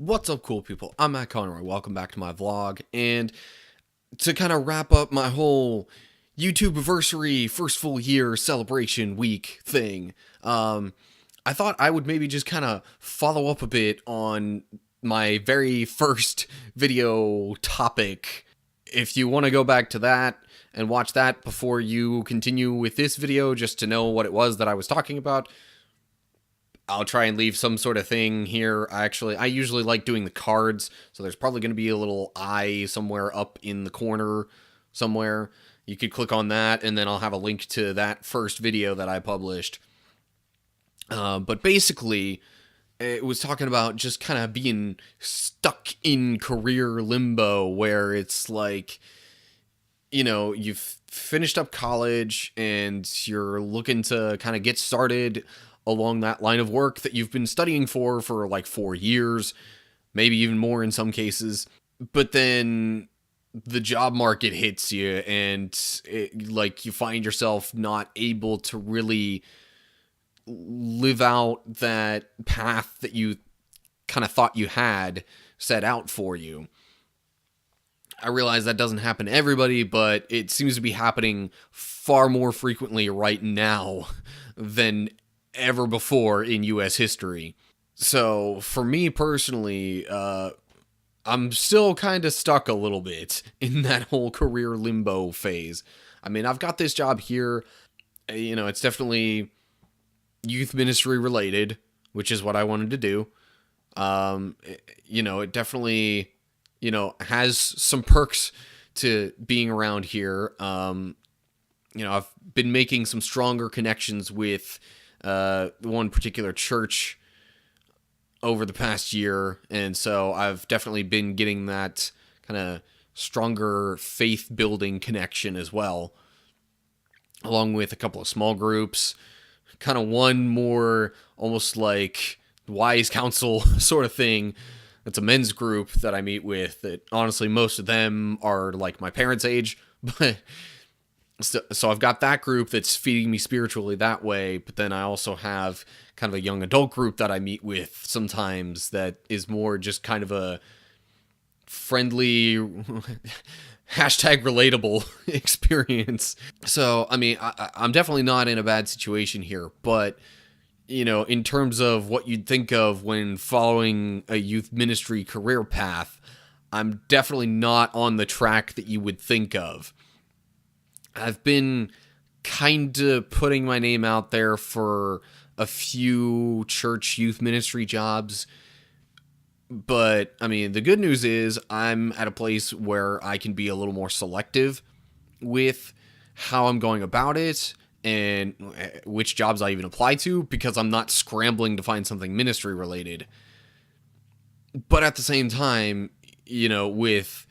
What's up, cool people? I'm Matt Conroy. Welcome back to my vlog. And to kind of wrap up my whole YouTube-iversary first full year celebration week thing, I thought I would maybe just kind of follow up a bit on my very first video topic. If you want to go back to that and watch that before you continue with this video, just to know what it was that I was talking about, I'll try and leave some sort of thing here. I usually like doing the cards, so there's probably going to be a little eye somewhere up in the corner somewhere. You could click on that, and then I'll have a link to that first video that I published. But basically, it was talking about just kind of being stuck in career limbo, where it's like, you know, you've finished up college, and you're looking to kind of get started along that line of work that you've been studying for like 4 years, maybe even more in some cases. But then the job market hits you, and you find yourself not able to really live out that path that you kind of thought you had set out for you. I realize that doesn't happen to everybody, but it seems to be happening far more frequently right now than ever before in U.S. history. So for me personally, I'm still kind of stuck a little bit in that whole career limbo phase. I mean, I've got this job here. You know, it's definitely youth ministry related, which is what I wanted to do. It definitely, has some perks to being around here. I've been making some stronger connections with one particular church over the past year, and so I've definitely been getting that kind of stronger faith building connection as well, along with a couple of small groups, kind of one more almost like wise counsel sort of thing. It's a men's group that I meet with that honestly most of them are like my parents' age, but so I've got that group that's feeding me spiritually that way, but then I also have kind of a young adult group that I meet with sometimes that is more just kind of a friendly hashtag relatable experience. So, I mean, I'm definitely not in a bad situation here, but, in terms of what you'd think of when following a youth ministry career path, I'm definitely not on the track that you would think of. I've been kind of putting my name out there for a few church youth ministry jobs. But, I mean, the good news is I'm at a place where I can be a little more selective with how I'm going about it and which jobs I even apply to, because I'm not scrambling to find something ministry related. But at the same time, with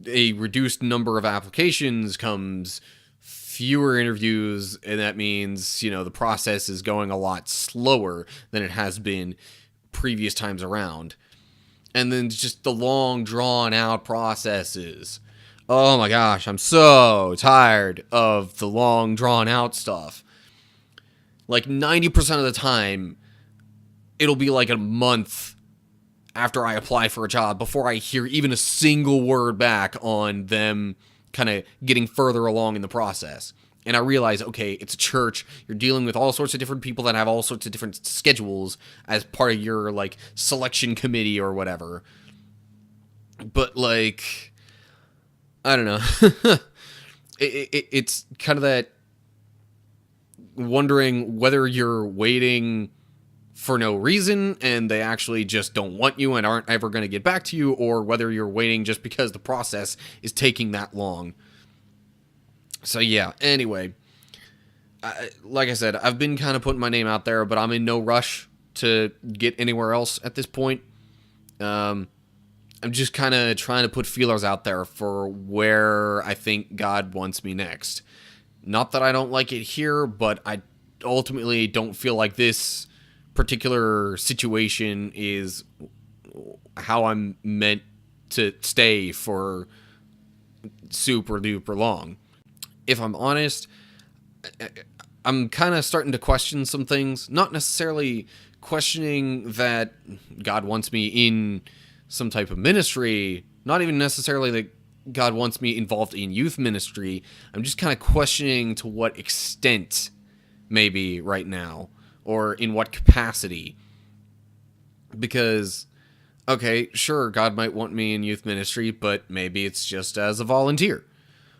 a reduced number of applications comes fewer interviews, and that means, the process is going a lot slower than it has been previous times around. And then just the long drawn out processes. Oh my gosh, I'm so tired of the long drawn out stuff. Like 90% of the time, it'll be like a month after I apply for a job before I hear even a single word back on them kind of getting further along in the process. And I realize, okay, it's a church. You're dealing with all sorts of different people that have all sorts of different schedules as part of your, selection committee or whatever. But, I don't know. It's kind of that wondering whether you're waiting for no reason and they actually just don't want you and aren't ever going to get back to you, or whether you're waiting just because the process is taking that long. So yeah, anyway, like I said, I've been kind of putting my name out there, but I'm in no rush to get anywhere else at this point. I'm just kind of trying to put feelers out there for where I think God wants me next. Not that I don't like it here, but I ultimately don't feel like this particular situation is how I'm meant to stay for super duper long. If I'm honest, I'm kind of starting to question some things. Not necessarily questioning that God wants me in some type of ministry, not even necessarily that God wants me involved in youth ministry. I'm just kind of questioning to what extent, maybe right now, or in what capacity. Because, okay, sure, God might want me in youth ministry, but maybe it's just as a volunteer.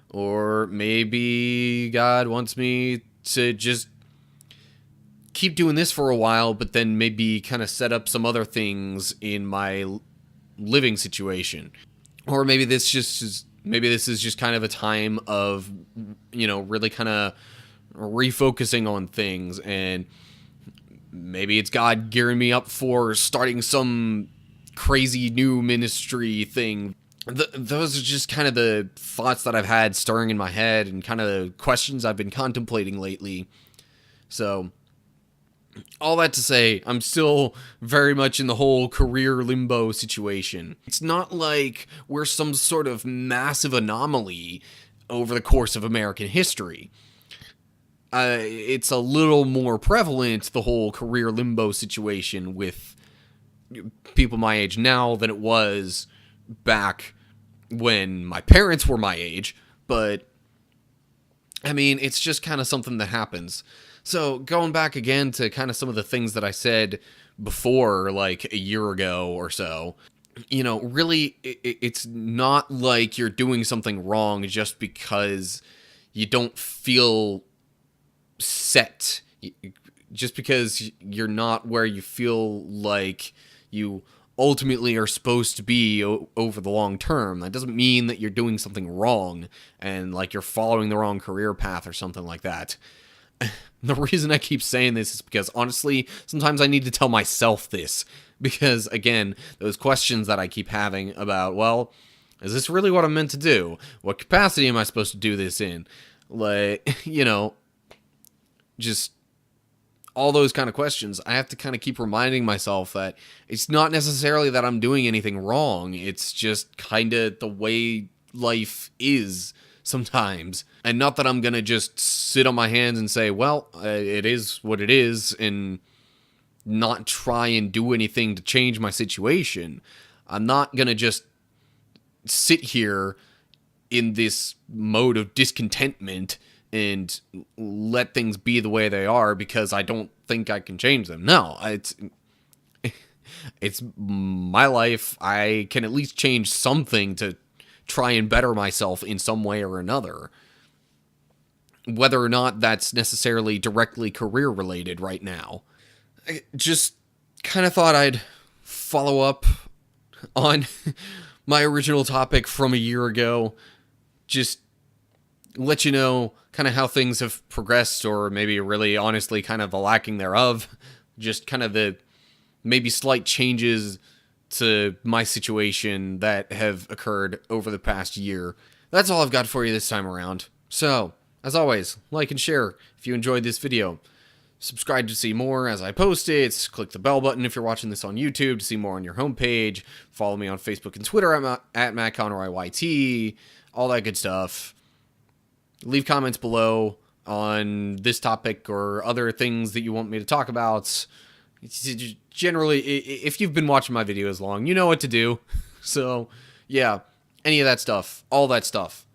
Or maybe God wants me to just keep doing this for a while, but then maybe kind of set up some other things in my living situation. Or maybe this is just kind of a time of, really kind of refocusing on things, and maybe it's God gearing me up for starting some crazy new ministry thing. Those are just kind of the thoughts that I've had stirring in my head, and kind of the questions I've been contemplating lately. So, all that to say, I'm still very much in the whole career limbo situation. It's not like we're some sort of massive anomaly over the course of American history. It's a little more prevalent, the whole career limbo situation, with people my age now than it was back when my parents were my age. But, I mean, it's just kind of something that happens. So, going back again to kind of some of the things that I said before, like a year ago or so, really, it's not like you're doing something wrong just because you don't feel set. Just because you're not where you feel like you ultimately are supposed to be over the long term. That doesn't mean that you're doing something wrong and like you're following the wrong career path or something like that. The reason I keep saying this is because, honestly, sometimes I need to tell myself this. Because, again, those questions that I keep having about, well, is this really what I'm meant to do? What capacity am I supposed to do this in? Like, just all those kind of questions. I have to kind of keep reminding myself that it's not necessarily that I'm doing anything wrong. It's just kind of the way life is sometimes. And not that I'm going to just sit on my hands and say, well, it is what it is, and not try and do anything to change my situation. I'm not going to just sit here in this mode of discontentment and let things be the way they are because I don't think I can change them. No, it's my life. I can at least change something to try and better myself in some way or another. Whether or not that's necessarily directly career related right now. I just kind of thought I'd follow up on my original topic from a year ago. Just let you know kind of how things have progressed, or maybe really honestly kind of the lacking thereof. Just kind of the maybe slight changes to my situation that have occurred over the past year. That's all I've got for you this time around. So, as always, like and share if you enjoyed this video. Subscribe to see more as I post it. Click the bell button if you're watching this on YouTube to see more on your homepage. Follow me on Facebook and Twitter at MattConroyYT. All that good stuff. Leave comments below on this topic or other things that you want me to talk about. Generally, if you've been watching my videos long, you know what to do. So, yeah, any of that stuff, all that stuff.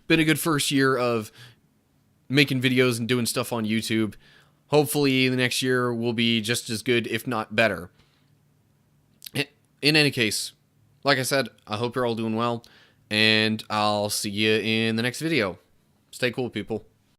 Been a good first year of making videos and doing stuff on YouTube. Hopefully the next year will be just as good, if not better. In any case, like I said, I hope you're all doing well, and I'll see you in the next video. Stay cool, people.